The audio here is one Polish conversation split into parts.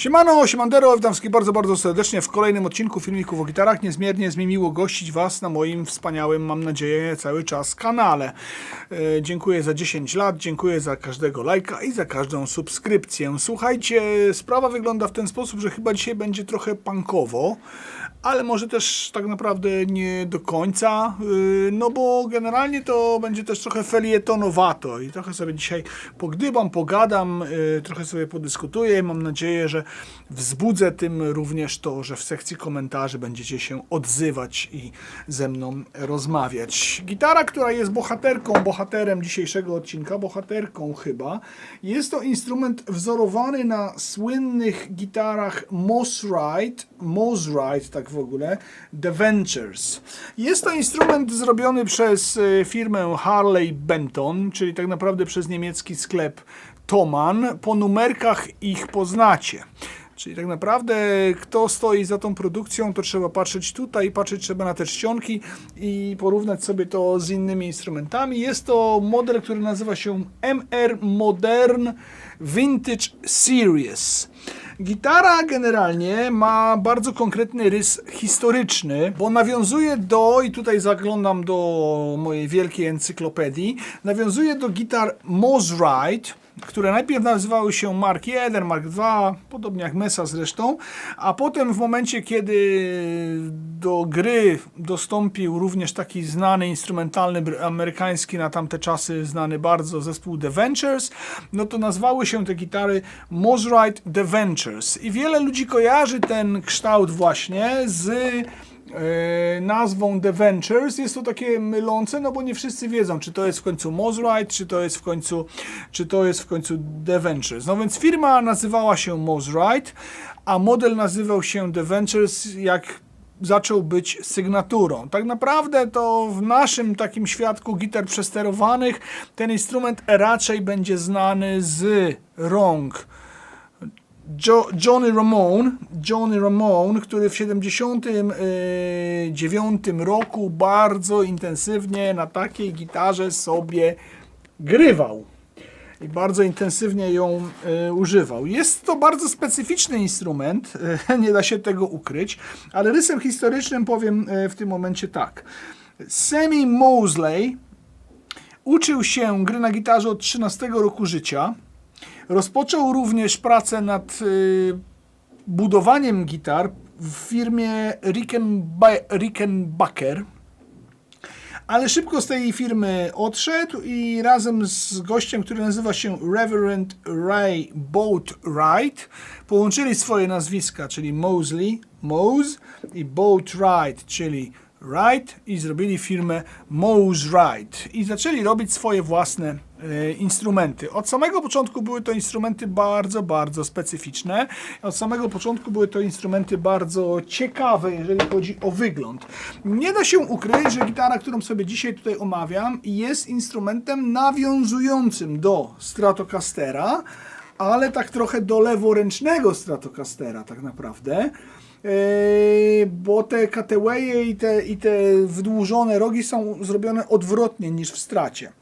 Siemano, siemandero, witam wszystkich bardzo serdecznie w kolejnym odcinku filmików o gitarach. Niezmiernie jest mi miło gościć Was na moim wspaniałym, mam nadzieję, cały czas kanale. Dziękuję za 10 lat, dziękuję za każdego lajka i za każdą subskrypcję. Słuchajcie, sprawa wygląda w ten sposób, że chyba dzisiaj będzie trochę punkowo, ale może też tak naprawdę nie do końca, no bo generalnie to będzie też trochę felietonowato i trochę sobie dzisiaj pogdybam, pogadam, trochę sobie podyskutuję. Mam nadzieję, że wzbudzę tym również to, że w sekcji komentarzy będziecie się odzywać i ze mną rozmawiać. Gitara, która jest bohaterem dzisiejszego odcinka, bohaterką chyba, jest to instrument wzorowany na słynnych gitarach Mosrite, tak w ogóle, The Ventures. Jest to instrument zrobiony przez firmę Harley Benton, czyli tak naprawdę przez niemiecki sklep Thomann. Po numerkach ich poznacie. Czyli tak naprawdę kto stoi za tą produkcją, to trzeba patrzeć tutaj, patrzeć trzeba na te czcionki i porównać sobie to z innymi instrumentami. Jest to model, który nazywa się MR Modern Vintage Series. Gitara generalnie ma bardzo konkretny rys historyczny, bo nawiązuje do, i tutaj zaglądam do mojej wielkiej encyklopedii, nawiązuje do gitar Mosrite, które najpierw nazywały się Mark I, Mark II, podobnie jak Mesa zresztą, a potem w momencie, kiedy do gry dostąpił również taki znany, instrumentalny, amerykański na tamte czasy, znany bardzo zespół The Ventures, no to nazwały się te gitary Mosrite The Ventures. I wiele ludzi kojarzy ten kształt właśnie z nazwą The Ventures. Jest to takie mylące, no bo nie wszyscy wiedzą, czy to jest w końcu Mosrite, czy to jest w końcu The Ventures. No więc firma nazywała się Mosrite, a model nazywał się The Ventures, jak zaczął być sygnaturą. Tak naprawdę to w naszym takim świadku gitar przesterowanych ten instrument raczej będzie znany z rąk Johnny Ramone, który w 1979 roku bardzo intensywnie na takiej gitarze sobie grywał i bardzo intensywnie ją używał. Jest to bardzo specyficzny instrument, nie da się tego ukryć, ale rysem historycznym powiem w tym momencie tak. Sammy Mosley uczył się gry na gitarze od 13 roku życia. Rozpoczął również pracę nad budowaniem gitar w firmie Rickenbacker, ale szybko z tej firmy odszedł i razem z gościem, który nazywa się Reverend Ray Boatwright, połączyli swoje nazwiska, czyli Mose i Boatwright, czyli Wright, i zrobili firmę Mosrite i zaczęli robić swoje własne instrumenty. Od samego początku były to instrumenty bardzo specyficzne. Od samego początku były to instrumenty bardzo ciekawe, jeżeli chodzi o wygląd. Nie da się ukryć, że gitara, którą sobie dzisiaj tutaj omawiam, jest instrumentem nawiązującym do Stratocastera, ale tak trochę do leworęcznego Stratocastera tak naprawdę. Bo te cutawaye i te wydłużone rogi są zrobione odwrotnie niż w Stracie.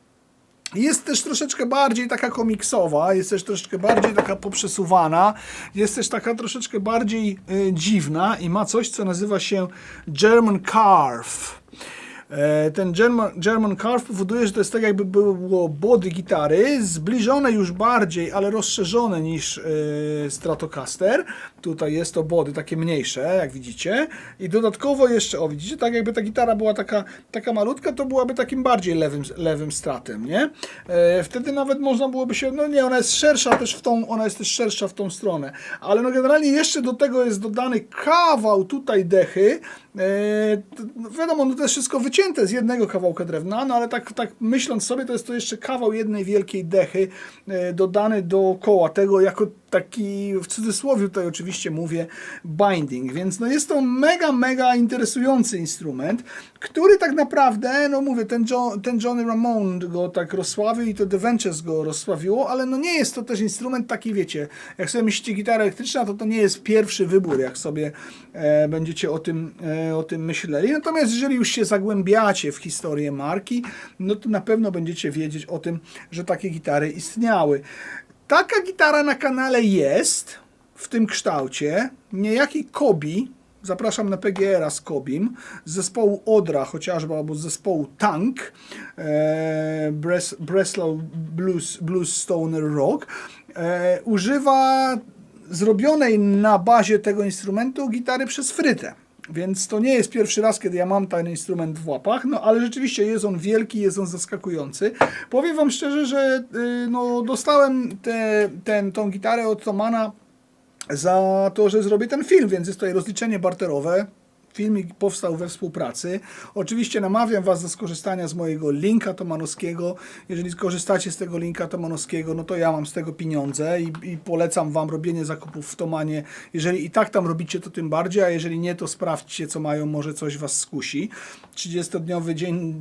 Jest też troszeczkę bardziej taka komiksowa, jest też troszeczkę bardziej taka poprzesuwana, jest też taka troszeczkę bardziej dziwna i ma coś, co nazywa się German Carve. Ten German Carve powoduje, że to jest tak, jakby było body gitary, zbliżone już bardziej, ale rozszerzone niż Stratocaster. Tutaj jest to body takie mniejsze, jak widzicie. I dodatkowo jeszcze, o widzicie, tak jakby ta gitara była taka malutka, to byłaby takim bardziej lewym stratem, nie? Wtedy nawet można byłoby się, no nie, ona jest szersza też ona jest też szersza w tą stronę. Ale no generalnie jeszcze do tego jest dodany kawał tutaj dechy. No wiadomo, no to jest wszystko wycięte z jednego kawałka drewna, no ale tak myśląc sobie, to jest to jeszcze kawał jednej wielkiej dechy dodany dookoła tego jako taki, w cudzysłowie tutaj oczywiście mówię, binding, więc no jest to mega interesujący instrument, który tak naprawdę, no mówię, ten Johnny Ramone go tak rozsławił i to The Ventures go rozsławiło, ale no nie jest to też instrument taki, wiecie, jak sobie myślicie gitara elektryczna, to nie jest pierwszy wybór, jak sobie będziecie o tym myśleli. Natomiast jeżeli już się zagłębiacie w historię marki, no to na pewno będziecie wiedzieć o tym, że takie gitary istniały. Taka gitara na kanale jest w tym kształcie niejaki Kobi, zapraszam na PGR-a z Kobim, z zespołu Odra chociażby, albo z zespołu Tank, Breslau Blues Stoner Rock, używa zrobionej na bazie tego instrumentu gitary przez Frytę. Więc to nie jest pierwszy raz, kiedy ja mam ten instrument w łapach, no ale rzeczywiście jest on wielki, jest on zaskakujący. Powiem wam szczerze, że no, dostałem tą gitarę od Thomana za to, że zrobię ten film, więc jest tutaj rozliczenie barterowe. Filmik powstał we współpracy. Oczywiście namawiam Was do skorzystania z mojego linka thomanowskiego. Jeżeli skorzystacie z tego linka thomanowskiego, no to ja mam z tego pieniądze i polecam Wam robienie zakupów w Thomanie. Jeżeli i tak tam robicie, to tym bardziej, a jeżeli nie, to sprawdźcie, co mają, może coś Was skusi. 30-dniowy dzień,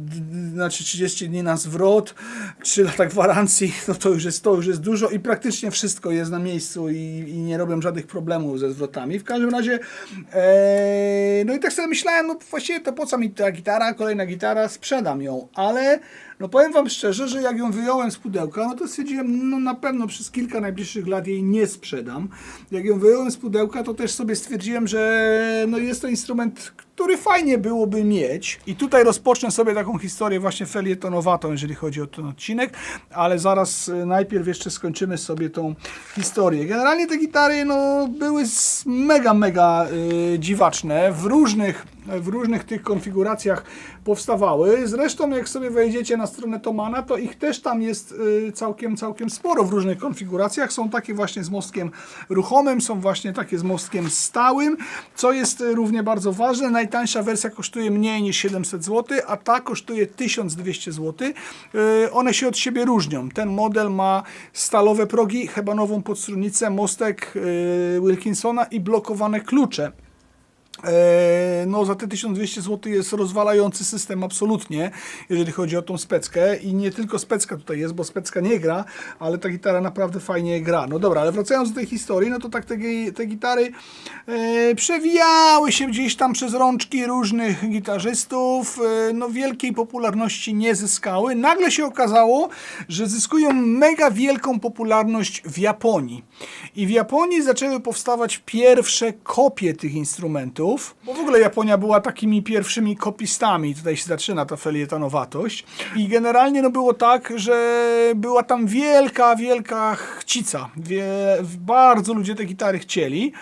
znaczy 30 dni na zwrot, 3 lata gwarancji, no to już jest dużo i praktycznie wszystko jest na miejscu i nie robią żadnych problemów ze zwrotami. W każdym razie, no i tak sobie myślałem, no właściwie to po co mi ta gitara, kolejna gitara, sprzedam ją, ale no powiem Wam szczerze, że jak ją wyjąłem z pudełka, no to stwierdziłem, no na pewno przez kilka najbliższych lat jej nie sprzedam. Jak ją wyjąłem z pudełka, to też sobie stwierdziłem, że no jest to instrument, który fajnie byłoby mieć. I tutaj rozpocznę sobie taką historię właśnie felietonowatą, jeżeli chodzi o ten odcinek, ale zaraz najpierw jeszcze skończymy sobie tą historię. Generalnie te gitary no były mega dziwaczne, w różnych tych konfiguracjach powstawały. Zresztą jak sobie wejdziecie na stronę Thomana, to ich też tam jest całkiem sporo w różnych konfiguracjach. Są takie właśnie z mostkiem ruchomym, są właśnie takie z mostkiem stałym, co jest równie bardzo ważne. Najtańsza wersja kosztuje mniej niż 700 zł, a ta kosztuje 1200 zł. One się od siebie różnią. Ten model ma stalowe progi, hebanową podstronnicę, mostek Wilkinsona i blokowane klucze. No za te 1200 zł jest rozwalający system absolutnie, jeżeli chodzi o tą speckę i nie tylko specka tutaj jest, bo specka nie gra, ale ta gitara naprawdę fajnie gra. No dobra, ale wracając do tej historii, no to tak te gitary przewijały się gdzieś tam przez rączki różnych gitarzystów, no wielkiej popularności nie zyskały. Nagle się okazało, że zyskują mega wielką popularność w Japonii i w Japonii zaczęły powstawać pierwsze kopie tych instrumentów. Bo w ogóle Japonia była takimi pierwszymi kopistami, tutaj się zaczyna ta felietonowatość i generalnie no było tak, że była tam wielka chcica, bardzo ludzie te gitary chcieli,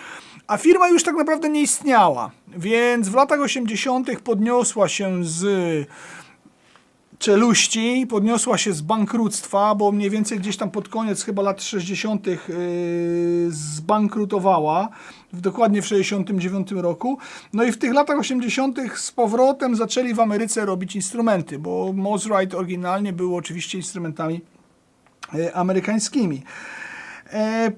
a firma już tak naprawdę nie istniała, więc w latach 80. podniosła się z czeluści, podniosła się z bankructwa, bo mniej więcej gdzieś tam pod koniec chyba lat 60. Zbankrutowała, dokładnie w 69 roku. No i w tych latach 80. z powrotem zaczęli w Ameryce robić instrumenty, bo Mosrite oryginalnie było oczywiście instrumentami amerykańskimi.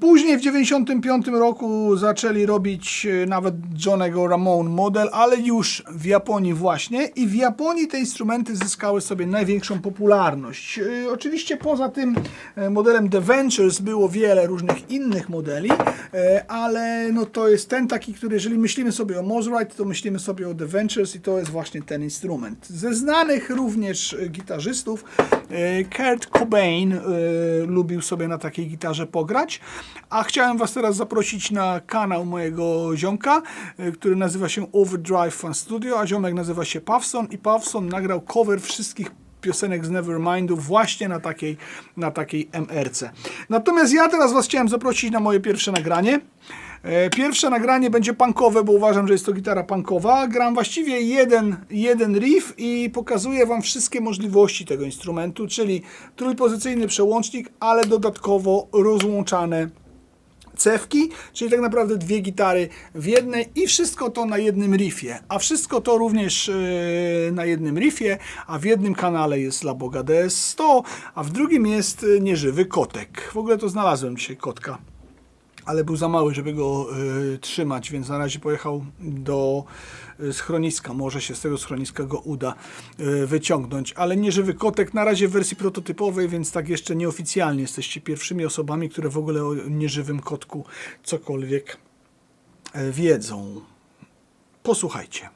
Później w 1995 roku zaczęli robić nawet Johnego Ramone model, ale już w Japonii właśnie i w Japonii te instrumenty zyskały sobie największą popularność. Oczywiście poza tym modelem The Ventures było wiele różnych innych modeli, ale no to jest ten taki, który jeżeli myślimy sobie o Mosrite, to myślimy sobie o The Ventures i to jest właśnie ten instrument. Ze znanych również gitarzystów Kurt Cobain lubił sobie na takiej gitarze pograć. A chciałem Was teraz zaprosić na kanał mojego ziomka, który nazywa się Overdrive Fan Studio, a ziomek nazywa się Pawson i Pawson nagrał cover wszystkich piosenek z Nevermindu właśnie na takiej MRC. Natomiast ja teraz Was chciałem zaprosić na moje pierwsze nagranie. Pierwsze nagranie będzie punkowe, bo uważam, że jest to gitara punkowa. Gram właściwie jeden riff i pokazuję Wam wszystkie możliwości tego instrumentu, czyli trójpozycyjny przełącznik, ale dodatkowo rozłączane cewki, czyli tak naprawdę dwie gitary w jednej i wszystko to na jednym riffie, a wszystko to również na jednym riffie, a w jednym kanale jest La Boga DS100, a w drugim jest nieżywy kotek. W ogóle to znalazłem dzisiaj kotka, ale był za mały, żeby go trzymać, więc na razie pojechał do schroniska. Może się z tego schroniska go uda wyciągnąć. Ale nieżywy kotek na razie w wersji prototypowej, więc tak jeszcze nieoficjalnie jesteście pierwszymi osobami, które w ogóle o nieżywym kotku cokolwiek wiedzą. Posłuchajcie.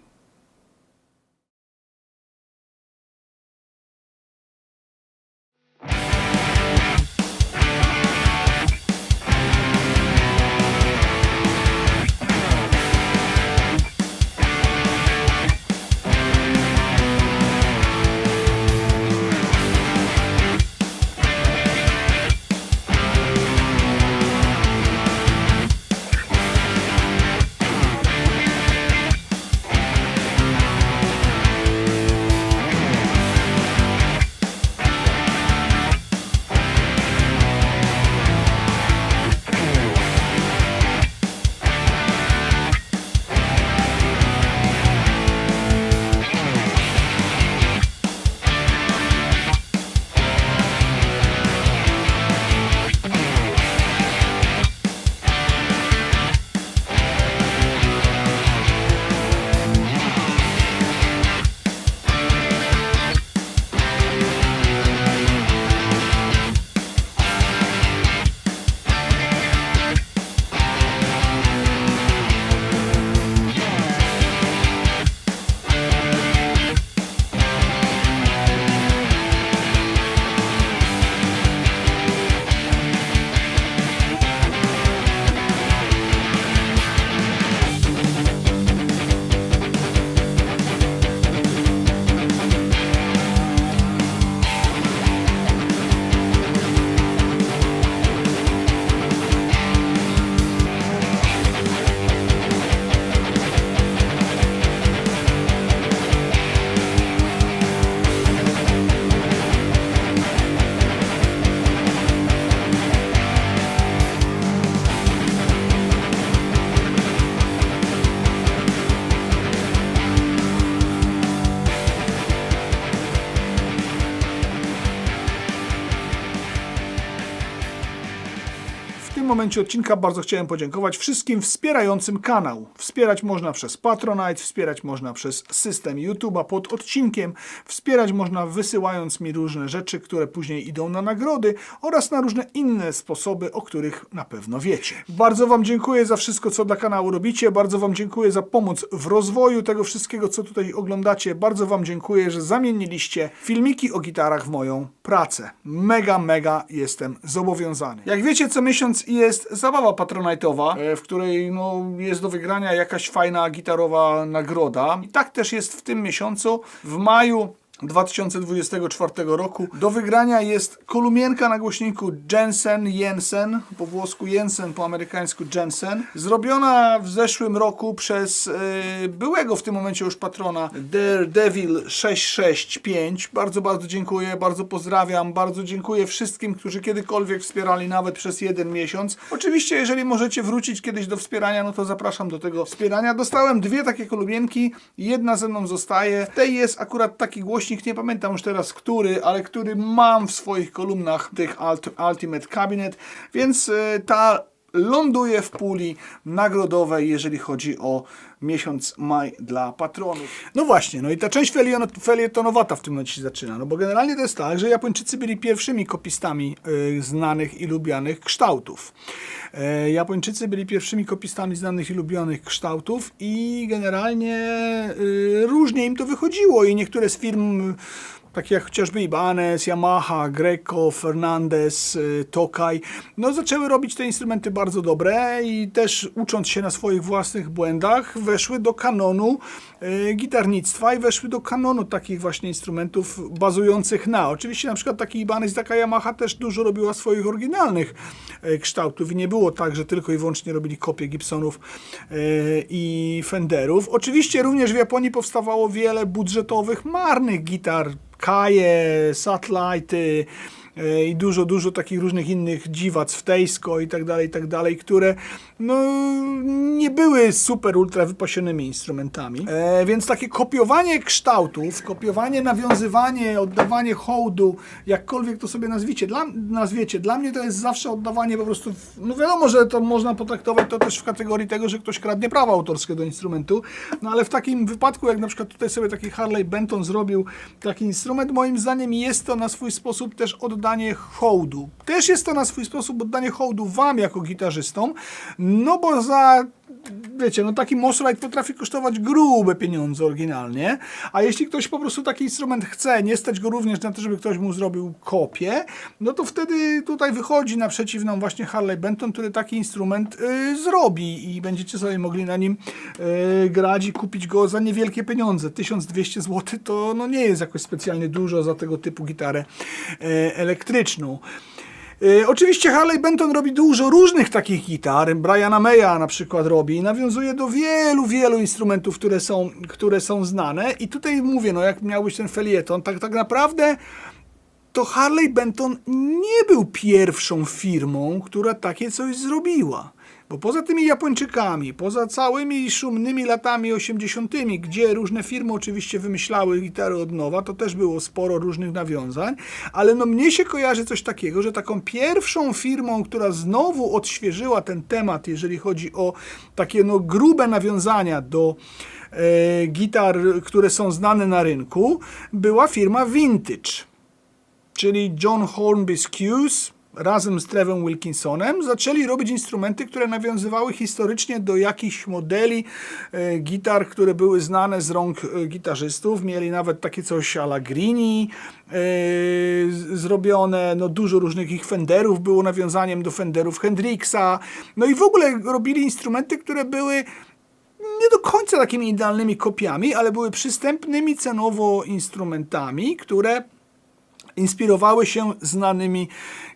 momencie odcinka bardzo chciałem podziękować wszystkim wspierającym kanał. Wspierać można przez Patronite, wspierać można przez system YouTube'a pod odcinkiem, wspierać można wysyłając mi różne rzeczy, które później idą na nagrody oraz na różne inne sposoby, o których na pewno wiecie. Bardzo Wam dziękuję za wszystko, co dla kanału robicie. Bardzo Wam dziękuję za pomoc w rozwoju tego wszystkiego, co tutaj oglądacie. Bardzo Wam dziękuję, że zamieniliście filmiki o gitarach w moją pracę. Mega jestem zobowiązany. Jak wiecie, co miesiąc jest zabawa patronite'owa, w której jest do wygrania jakaś fajna gitarowa nagroda. I tak też jest w tym miesiącu. W maju 2024 roku do wygrania jest kolumienka na głośniku Jensen, po włosku Jensen, po amerykańsku Jensen, zrobiona w zeszłym roku przez byłego w tym momencie już patrona Daredevil 665. Bardzo dziękuję, bardzo pozdrawiam, bardzo dziękuję wszystkim, którzy kiedykolwiek wspierali, nawet przez 1 miesiąc. Oczywiście, jeżeli możecie wrócić kiedyś do wspierania, no to zapraszam do tego wspierania. Dostałem 2 takie kolumienki, jedna ze mną zostaje. W tej jest akurat taki głośnik, nie pamiętam już teraz który, ale który mam w swoich kolumnach tych Ultimate Cabinet, więc ta ląduje w puli nagrodowej, jeżeli chodzi o miesiąc maj dla patronów. No właśnie, no i ta część felietonowata w tym momencie się zaczyna, no bo generalnie to jest tak, że Japończycy byli pierwszymi kopistami znanych i lubianych kształtów. Japończycy byli pierwszymi kopistami znanych i lubianych kształtów i generalnie różnie im to wychodziło i niektóre z firm, takie jak chociażby Ibanez, Yamaha, Greco, Fernandez, Tokai, no zaczęły robić te instrumenty bardzo dobre i też ucząc się na swoich własnych błędach weszły do kanonu gitarnictwa i weszły do kanonu takich właśnie instrumentów bazujących na. Oczywiście na przykład taki Ibanez, taka Yamaha też dużo robiła swoich oryginalnych kształtów i nie było tak, że tylko i wyłącznie robili kopie Gibsonów i Fenderów. Oczywiście również w Japonii powstawało wiele budżetowych, marnych gitar, Kaje, Satellite i dużo takich różnych innych dziwac w Teisco i tak dalej, które no, nie były super ultra wypasionymi instrumentami. Więc takie kopiowanie kształtów, kopiowanie, nawiązywanie, oddawanie hołdu, jakkolwiek to sobie nazwiecie, dla mnie to jest zawsze oddawanie po prostu, no wiadomo, że to można potraktować to też w kategorii tego, że ktoś kradnie prawa autorskie do instrumentu, no ale w takim wypadku, jak na przykład tutaj sobie taki Harley Benton zrobił taki instrument, moim zdaniem jest to na swój sposób też oddanie hołdu. Też jest to na swój sposób oddanie hołdu wam jako gitarzystom, no bo wiecie, no taki Mosrite potrafi kosztować grube pieniądze oryginalnie, a jeśli ktoś po prostu taki instrument chce, nie stać go również na to, żeby ktoś mu zrobił kopię, no to wtedy tutaj wychodzi naprzeciw nam właśnie Harley Benton, który taki instrument zrobi i będziecie sobie mogli na nim grać i kupić go za niewielkie pieniądze. 1200 zł to no nie jest jakoś specjalnie dużo za tego typu gitarę elektryczną. Oczywiście Harley Benton robi dużo różnych takich gitar. Briana Maya na przykład robi i nawiązuje do wielu instrumentów, które są znane. I tutaj mówię, no jak miał być ten felieton, tak naprawdę to Harley Benton nie był pierwszą firmą, która takie coś zrobiła. Bo poza tymi Japończykami, poza całymi szumnymi latami 80., gdzie różne firmy oczywiście wymyślały gitary od nowa, to też było sporo różnych nawiązań, ale no mnie się kojarzy coś takiego, że taką pierwszą firmą, która znowu odświeżyła ten temat, jeżeli chodzi o takie no grube nawiązania do gitar, które są znane na rynku, była firma Vintage, czyli John Hornby Skews razem z Trevem Wilkinsonem zaczęli robić instrumenty, które nawiązywały historycznie do jakichś modeli gitar, które były znane z rąk gitarzystów. Mieli nawet takie coś a la Greenie zrobione, no dużo różnych ich Fenderów było nawiązaniem do Fenderów Hendrixa, no i w ogóle robili instrumenty, które były nie do końca takimi idealnymi kopiami, ale były przystępnymi cenowo instrumentami, które inspirowały się znanymi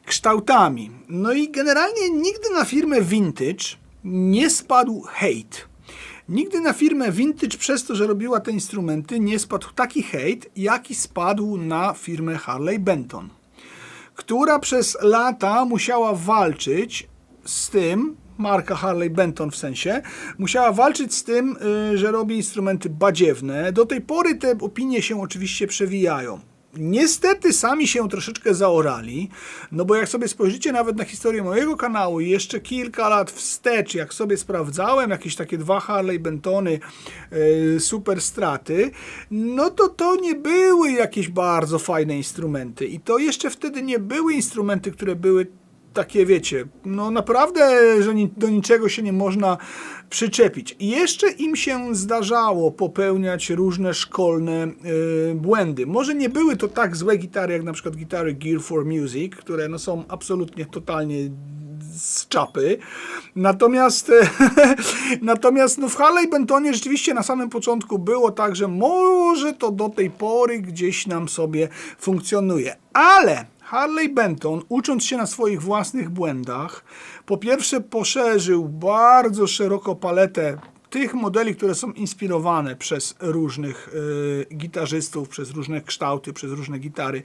kształtami. No i generalnie nigdy na firmę Vintage nie spadł hejt. Nigdy na firmę Vintage przez to, że robiła te instrumenty, nie spadł taki hejt, jaki spadł na firmę Harley Benton, która przez lata musiała walczyć z tym, marka Harley Benton w sensie, musiała walczyć z tym, że robi instrumenty badziewne. Do tej pory te opinie się oczywiście przewijają. Niestety sami się troszeczkę zaorali, no bo jak sobie spojrzycie nawet na historię mojego kanału i jeszcze kilka lat wstecz, jak sobie sprawdzałem jakieś takie 2 Harley Bentony super straty, no to nie były jakieś bardzo fajne instrumenty i to jeszcze wtedy nie były instrumenty, które były takie, wiecie, no naprawdę, że do niczego się nie można przyczepić. I jeszcze im się zdarzało popełniać różne szkolne błędy. Może nie były to tak złe gitary, jak na przykład gitary Gear for Music, które no, są absolutnie, totalnie z czapy. Natomiast no w Harley Bentonie rzeczywiście na samym początku było tak, że może to do tej pory gdzieś nam sobie funkcjonuje. Ale Harley Benton, ucząc się na swoich własnych błędach, po pierwsze poszerzył bardzo szeroko paletę tych modeli, które są inspirowane przez różnych gitarzystów, przez różne kształty, przez różne gitary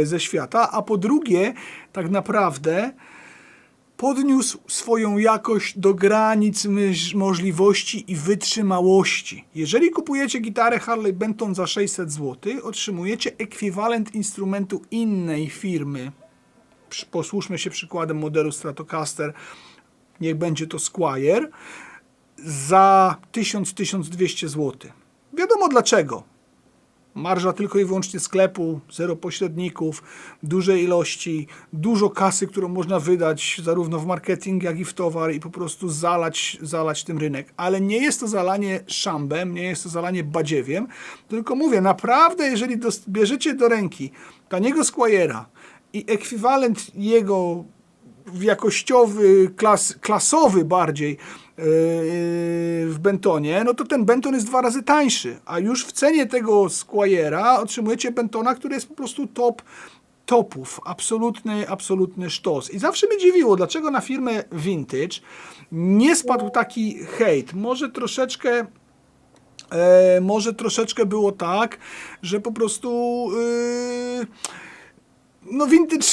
ze świata, a po drugie tak naprawdę podniósł swoją jakość do granic możliwości i wytrzymałości. Jeżeli kupujecie gitarę Harley Benton za 600 zł, otrzymujecie ekwiwalent instrumentu innej firmy. Posłuszmy się przykładem modelu Stratocaster, niech będzie to Squier, za 1000-1200 zł. Wiadomo dlaczego. Marża tylko i wyłącznie sklepu, zero pośredników, duże ilości, dużo kasy, którą można wydać zarówno w marketing, jak i w towar i po prostu zalać tym rynek. Ale nie jest to zalanie szambem, nie jest to zalanie badziewiem, tylko mówię, naprawdę jeżeli bierzecie do ręki taniego Squiera i ekwiwalent jego jakościowy, klasowy bardziej w Bentonie, no to ten Benton jest 2 razy tańszy, a już w cenie tego Squiera otrzymujecie Bentona, który jest po prostu topów, absolutny sztos. I zawsze mnie dziwiło, dlaczego na firmę Vintage nie spadł taki hejt. Może troszeczkę było tak, że po prostu no Vintage...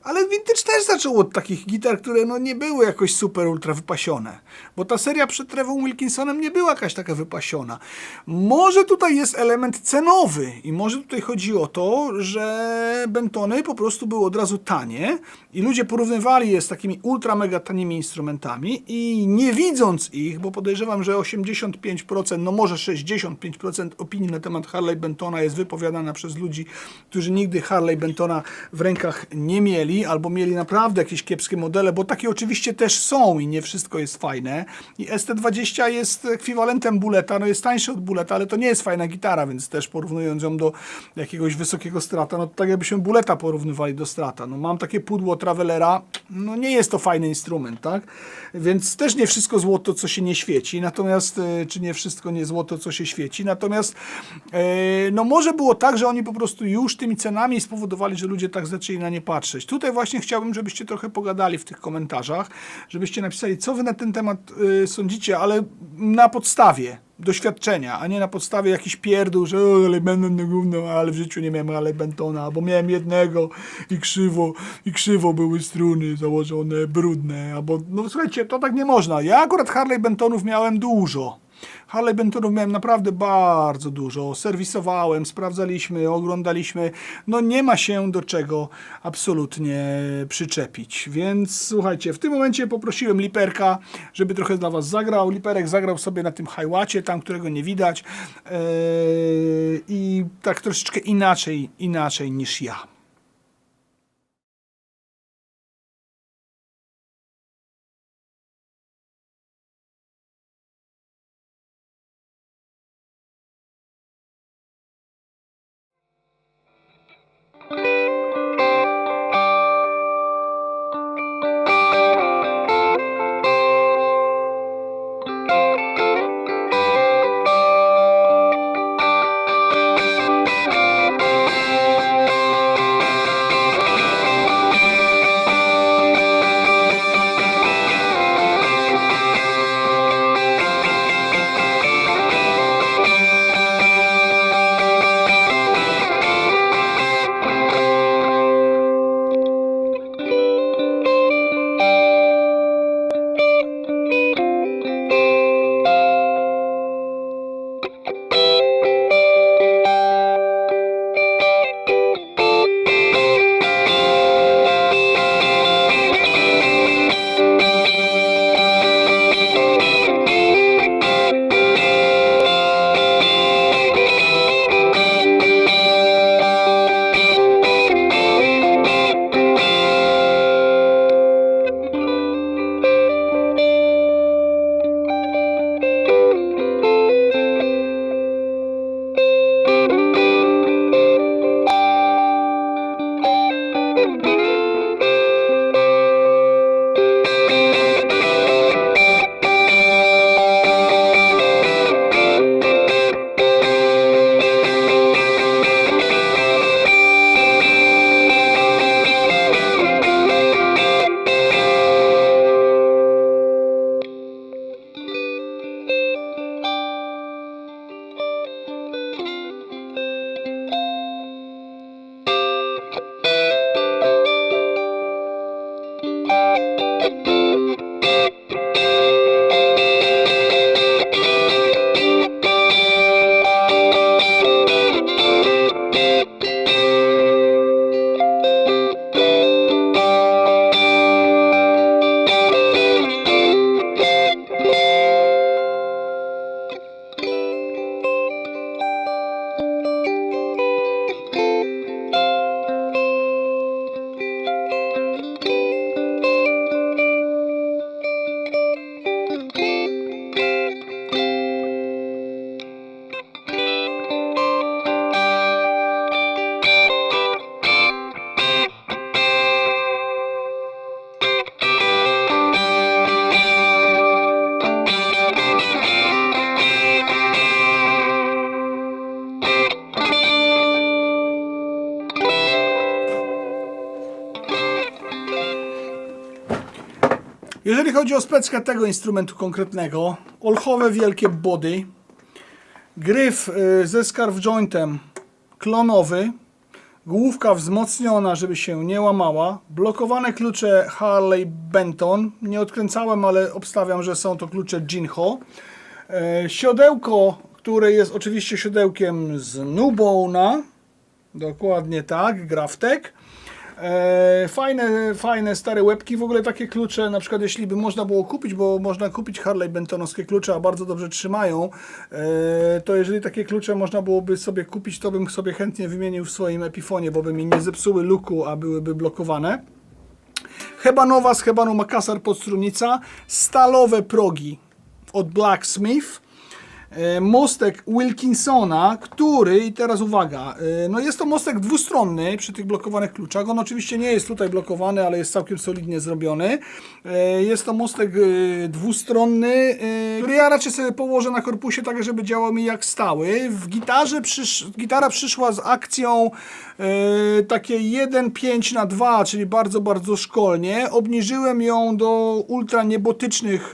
Ale Vintage też zaczął od takich gitar, które no nie były jakoś super ultra wypasione. Bo ta seria przed Trevą Wilkinsonem nie była jakaś taka wypasiona. Może tutaj jest element cenowy i może tutaj chodzi o to, że Bentony po prostu były od razu tanie i ludzie porównywali je z takimi ultra mega tanimi instrumentami i nie widząc ich, bo podejrzewam, że 85%, no może 65% opinii na temat Harley Bentona jest wypowiadana przez ludzi, którzy nigdy Harley Bentona w rękach nie mieli, albo mieli naprawdę jakieś kiepskie modele, bo takie oczywiście też są i nie wszystko jest fajne. I ST20 jest ekwiwalentem Bulleta, no jest tańszy od Bulleta, ale to nie jest fajna gitara, więc też porównując ją do jakiegoś wysokiego Strata, no to tak jakbyśmy Bulleta porównywali do Strata. No mam takie pudło Travelera, no nie jest to fajny instrument, tak? Więc też nie wszystko złoto, co się nie świeci, natomiast, czy nie wszystko nie złoto, co się świeci, natomiast no może było tak, że oni po prostu już tymi cenami spowodowali, że ludzie tak zaczęli na nie patrzeć. Tutaj właśnie chciałbym, żebyście trochę pogadali w tych komentarzach, żebyście napisali, co wy na ten temat sądzicie, ale na podstawie doświadczenia, a nie na podstawie jakichś pierdół, że ale Benton no gówno, ale w życiu nie miałem ale Bentona, bo miałem jednego i krzywo były struny założone, brudne, albo no słuchajcie, to tak nie można. Ja akurat Harley Bentonów miałem dużo. Harley Bentonów miałem naprawdę bardzo dużo. Serwisowałem, sprawdzaliśmy, oglądaliśmy. No nie ma się do czego absolutnie przyczepić. Więc słuchajcie, w tym momencie poprosiłem Liperka, żeby trochę dla was zagrał. Liperek zagrał sobie na tym hi-wacie, tam którego nie widać. I tak troszeczkę inaczej niż ja. Jeżeli chodzi o speckę tego instrumentu konkretnego, olchowe wielkie body, gryf ze scarf jointem klonowy, główka wzmocniona, żeby się nie łamała, blokowane klucze Harley Benton, nie odkręcałem, ale obstawiam, że są to klucze Jinho, siodełko, które jest oczywiście siodełkiem z Nubona, dokładnie tak, Graftek. Fajne stare łebki, w ogóle takie klucze, na przykład jeśli by można było kupić, bo można kupić Harley Bentonowskie klucze, a bardzo dobrze trzymają, to jeżeli takie klucze można byłoby sobie kupić, to bym sobie chętnie wymienił w swoim Epifonie, bo by mi nie zepsuły luku, a byłyby blokowane. Hebanowa z Hebanu Makassar podstrunica, stalowe progi od Blacksmith, mostek Wilkinsona, który, i teraz uwaga, no jest to mostek dwustronny przy tych blokowanych kluczach. On oczywiście nie jest tutaj blokowany, ale jest całkiem solidnie zrobiony. Jest to mostek dwustronny, który ja raczej sobie położę na korpusie tak, żeby działał mi jak stały. W gitarze gitara przyszła z akcją takie 1,5/2, czyli bardzo szkolnie. Obniżyłem ją do ultra niebotycznych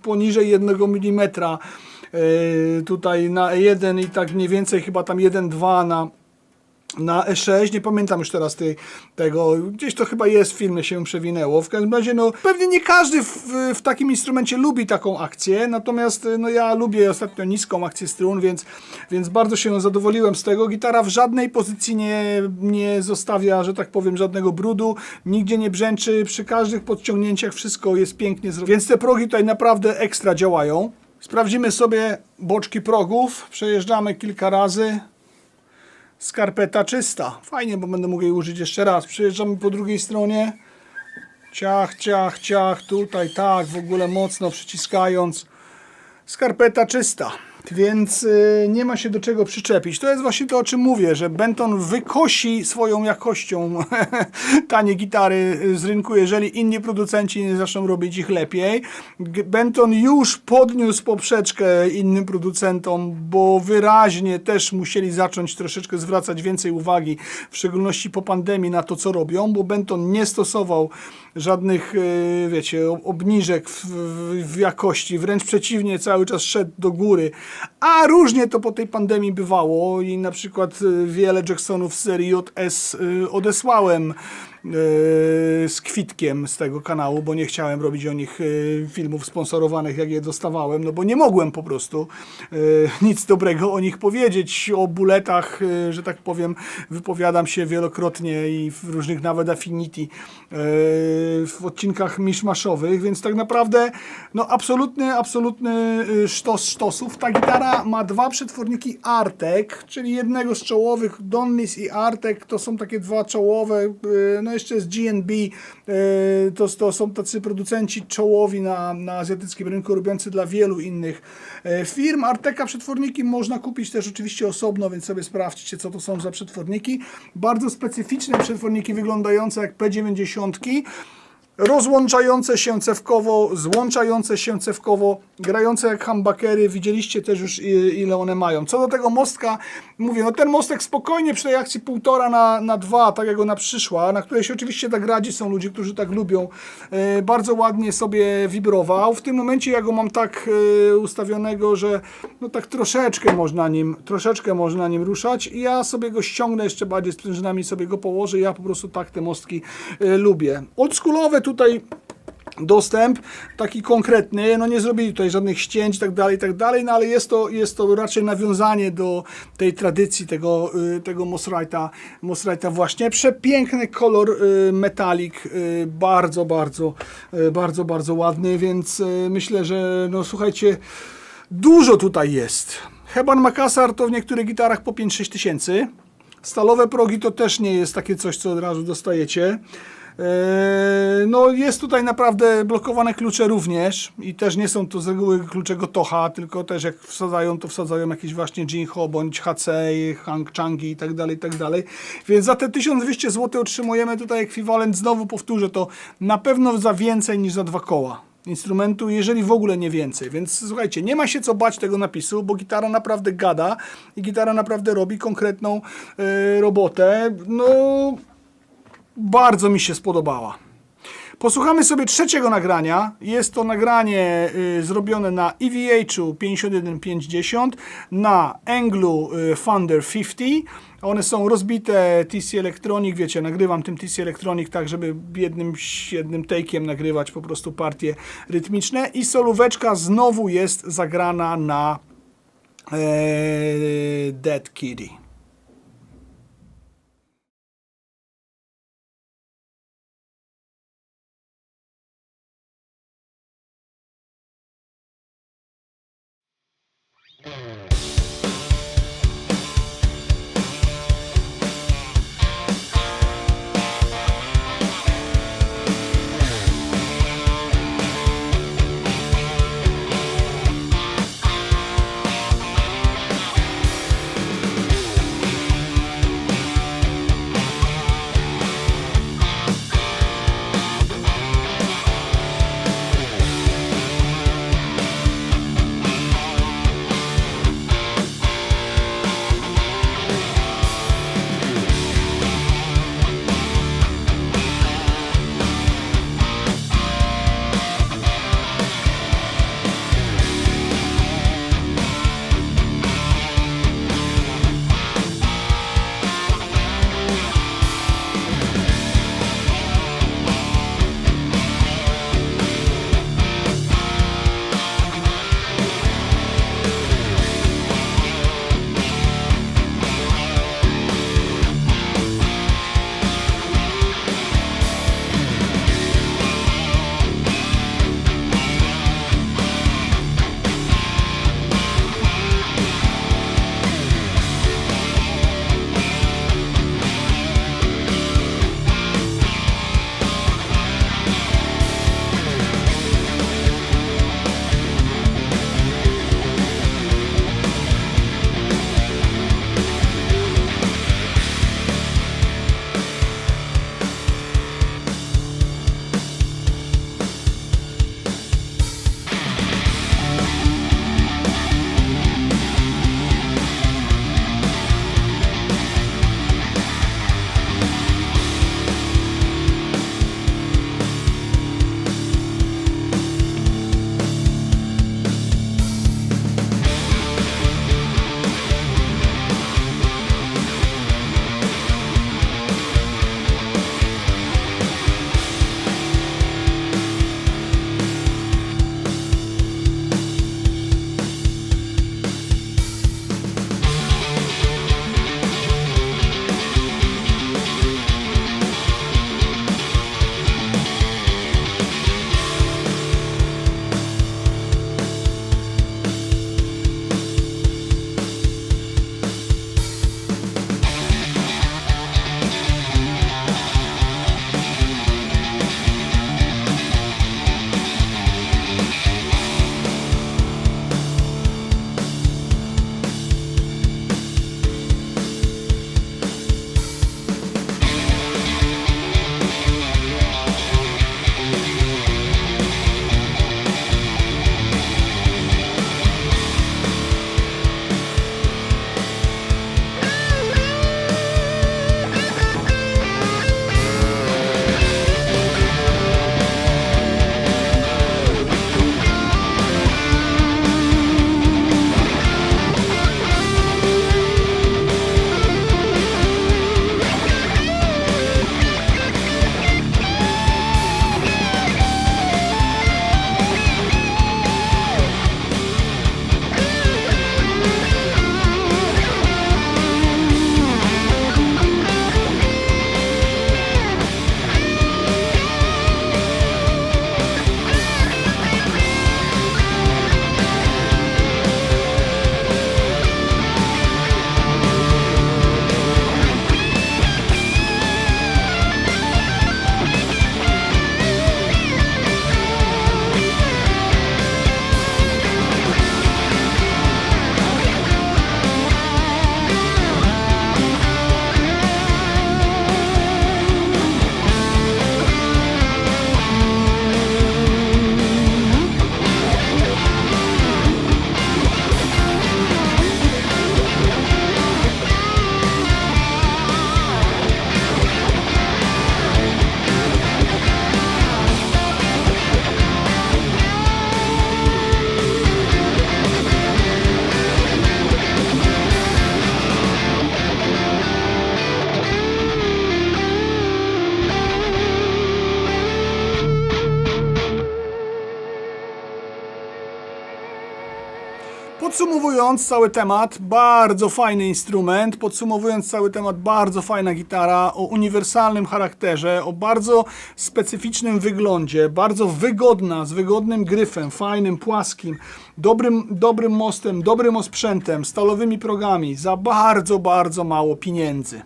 poniżej 1 mm. Tutaj na E1 i tak mniej więcej chyba tam 1,2 na E6, nie pamiętam już teraz tego, gdzieś to chyba jest w filmie, się przewinęło. W każdym razie, no pewnie nie każdy w takim instrumencie lubi taką akcję, natomiast no ja lubię ostatnio niską akcję strun, więc bardzo się zadowoliłem z tego. Gitara w żadnej pozycji nie zostawia, że tak powiem, żadnego brudu, nigdzie nie brzęczy, przy każdych podciągnięciach wszystko jest pięknie zrobione, więc te progi tutaj naprawdę ekstra działają. Sprawdzimy sobie boczki progów, przejeżdżamy kilka razy. Skarpeta czysta. Fajnie, bo będę mógł jej użyć jeszcze raz. Przejeżdżamy po drugiej stronie. Ciach, tutaj tak, w ogóle mocno przyciskając. Skarpeta czysta, więc nie ma się do czego przyczepić. To jest właśnie to, o czym mówię, że Benton wykosi swoją jakością tanie gitary z rynku, jeżeli inni producenci nie zaczną robić ich lepiej. Benton już podniósł poprzeczkę innym producentom, bo wyraźnie też musieli zacząć troszeczkę zwracać więcej uwagi, w szczególności po pandemii, na to, co robią, bo Benton nie stosował żadnych, wiecie, obniżek w jakości, wręcz przeciwnie, cały czas szedł do góry, a różnie to po tej pandemii bywało i na przykład wiele Jacksonów z serii JS odesłałem z kwitkiem z tego kanału, bo nie chciałem robić o nich filmów sponsorowanych, jak je dostawałem, no bo nie mogłem po prostu nic dobrego o nich powiedzieć. O buletach, że tak powiem, wypowiadam się wielokrotnie i w różnych nawet Affinity w odcinkach miszmaszowych, więc tak naprawdę no absolutny sztos sztosów. Ta gitara ma dwa przetworniki Artek, czyli jednego z czołowych, Donlis i Artek, to są takie dwa czołowe, no jeszcze jest GNB, to są tacy producenci czołowi na azjatyckim rynku, robiący dla wielu innych firm. Arteka przetworniki można kupić też oczywiście osobno, więc sobie sprawdźcie, co to są za przetworniki. Bardzo specyficzne przetworniki, wyglądające jak P90, rozłączające się cewkowo, złączające się cewkowo, grające jak humbuckery. Widzieliście też już, ile one mają. Co do tego mostka, mówię, no ten mostek spokojnie przy tej akcji 1,5 na 2, tak jak ona przyszła, na której się oczywiście tak radzi, są ludzie, którzy tak lubią, bardzo ładnie sobie wibrował. W tym momencie ja go mam tak ustawionego, że no tak troszeczkę można nim ruszać i ja sobie go ściągnę jeszcze bardziej sprężynami, sobie go położę. Ja po prostu tak te mostki lubię. Oldschoolowe tutaj dostęp taki konkretny, no nie zrobili tutaj żadnych ścięć i tak dalej, no ale jest to raczej nawiązanie do tej tradycji tego Mosrite'a właśnie. Przepiękny kolor metalik, bardzo ładny, więc myślę, że no słuchajcie, dużo tutaj jest. Heban Makassar to w niektórych gitarach po 5-6 tysięcy. Stalowe progi to też nie jest takie coś, co od razu dostajecie. No jest tutaj naprawdę blokowane klucze również i też nie są to z reguły klucze Gotoha, tylko też jak wsadzają, to wsadzają jakieś właśnie Jinho bądź HC, Hang Changi i tak dalej. Więc za te 1200 zł otrzymujemy tutaj ekwiwalent, znowu powtórzę to, na pewno za więcej niż za 2 koła instrumentu, jeżeli w ogóle nie więcej. Więc słuchajcie, nie ma się co bać tego napisu, bo gitara naprawdę gada i gitara naprawdę robi konkretną robotę. No bardzo mi się spodobała. Posłuchamy sobie trzeciego nagrania. Jest to nagranie zrobione na EVH-u 51510, na Englu Thunder 50. One są rozbite TC Electronic, wiecie, nagrywam tym TC Electronic tak, żeby jednym take'iem nagrywać po prostu partie rytmiczne. I solóweczka znowu jest zagrana na Dead Kitty. Podsumowując cały temat, bardzo fajny instrument, podsumowując cały temat, bardzo fajna gitara o uniwersalnym charakterze, o bardzo specyficznym wyglądzie, bardzo wygodna, z wygodnym gryfem, fajnym, płaskim, dobrym mostem, dobrym osprzętem, stalowymi progami, za bardzo, bardzo mało pieniędzy.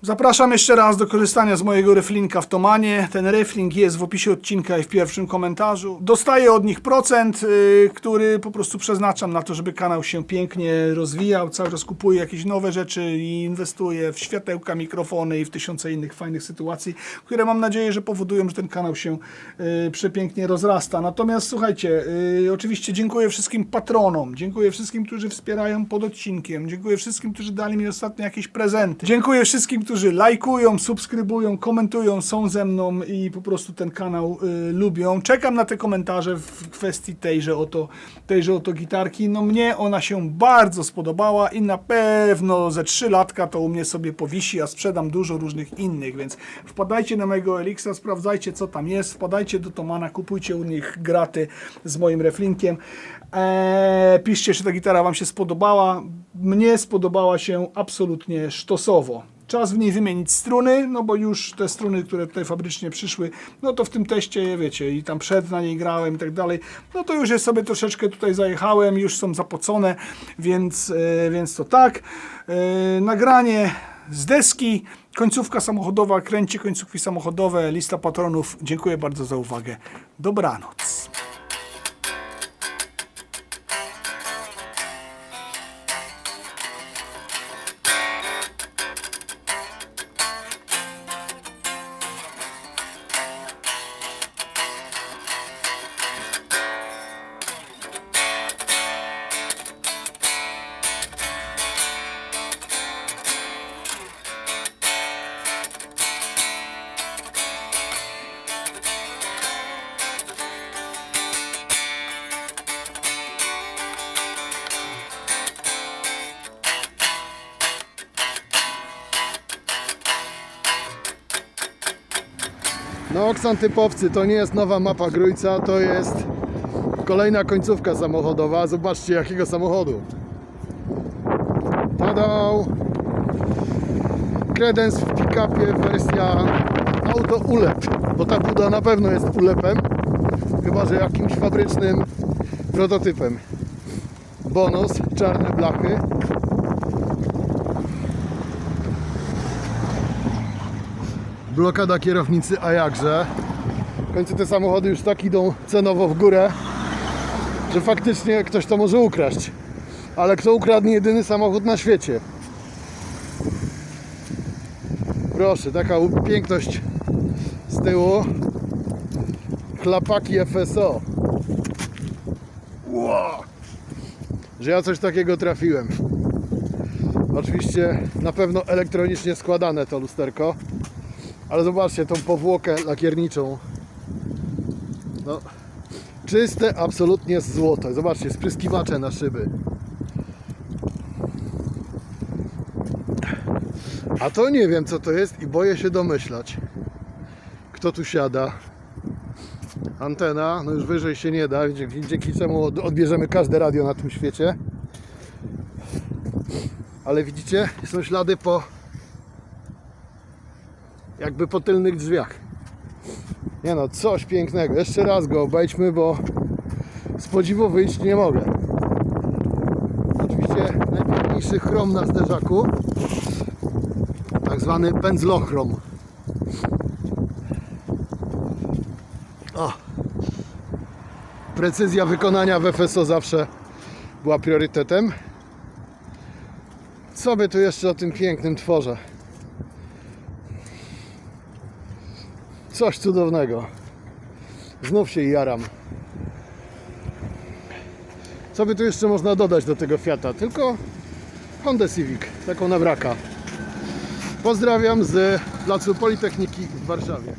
Zapraszam jeszcze raz do korzystania z mojego reflinka w Thomanie. Ten reflink jest w opisie odcinka i w pierwszym komentarzu. Dostaję od nich procent, który po prostu przeznaczam na to, żeby kanał się pięknie rozwijał. Cały czas kupuję jakieś nowe rzeczy i inwestuję w światełka, mikrofony i w tysiące innych fajnych sytuacji, które mam nadzieję, że powodują, że ten kanał się przepięknie rozrasta. Natomiast słuchajcie, oczywiście dziękuję wszystkim patronom, dziękuję wszystkim, którzy wspierają pod odcinkiem, dziękuję wszystkim, którzy dali mi ostatnio jakieś prezenty, dziękuję wszystkim, którzy lajkują, subskrybują, komentują, są ze mną i po prostu ten kanał lubią. Czekam na te komentarze w kwestii tejże oto gitarki. No mnie ona się bardzo spodobała i na pewno ze 3 latka to u mnie sobie powisi, a sprzedam dużo różnych innych, więc wpadajcie na mojego Elixa, sprawdzajcie co tam jest, wpadajcie do Thomana, kupujcie u nich graty z moim reflinkiem. Piszcie, czy ta gitara wam się spodobała. Mnie spodobała się absolutnie sztosowo. Czas w niej wymienić struny, no bo już te struny, które tutaj fabrycznie przyszły, no to w tym teście, wiecie, i tam przed na niej grałem i tak dalej, no to już jest sobie troszeczkę tutaj zajechałem, już są zapocone, więc to tak. Nagranie z deski, końcówka samochodowa, kręci końcówki samochodowe, lista patronów. Dziękuję bardzo za uwagę. Dobranoc. No oksantypowcy, to nie jest nowa mapa Grójca, to jest kolejna końcówka samochodowa. Zobaczcie jakiego samochodu. Tada! Credence w pick-upie wersja auto ulep, bo ta buda na pewno jest ulepem, chyba że jakimś fabrycznym prototypem. Bonus, czarne blachy. Blokada kierownicy, a jakże. W końcu te samochody już tak idą cenowo w górę, że faktycznie ktoś to może ukraść. Ale kto ukradnie jedyny samochód na świecie? Proszę, taka piękność z tyłu. Chlapaki FSO. Wow. Że ja coś takiego trafiłem. Oczywiście na pewno elektronicznie składane to lusterko. Ale zobaczcie tą powłokę lakierniczą. No, czyste absolutnie złoto. Zobaczcie, spryskiwacze na szyby. A to nie wiem co to jest i boję się domyślać. Kto tu siada? Antena, no już wyżej się nie da, dzięki czemu odbierzemy każde radio na tym świecie. Ale widzicie, są ślady jakby po tylnych drzwiach. Nie no, coś pięknego. Jeszcze raz go obejdźmy, bo z podziwu wyjść nie mogę. Oczywiście najpiękniejszy chrom na zderzaku, tak zwany pędzlochrom. O! Precyzja wykonania w FSO zawsze była priorytetem. Co by tu jeszcze o tym pięknym tworze? Coś cudownego. Znów się jaram. Co by tu jeszcze można dodać do tego Fiata? Tylko Honda Civic, taką nawraka. Pozdrawiam z placu Politechniki w Warszawie.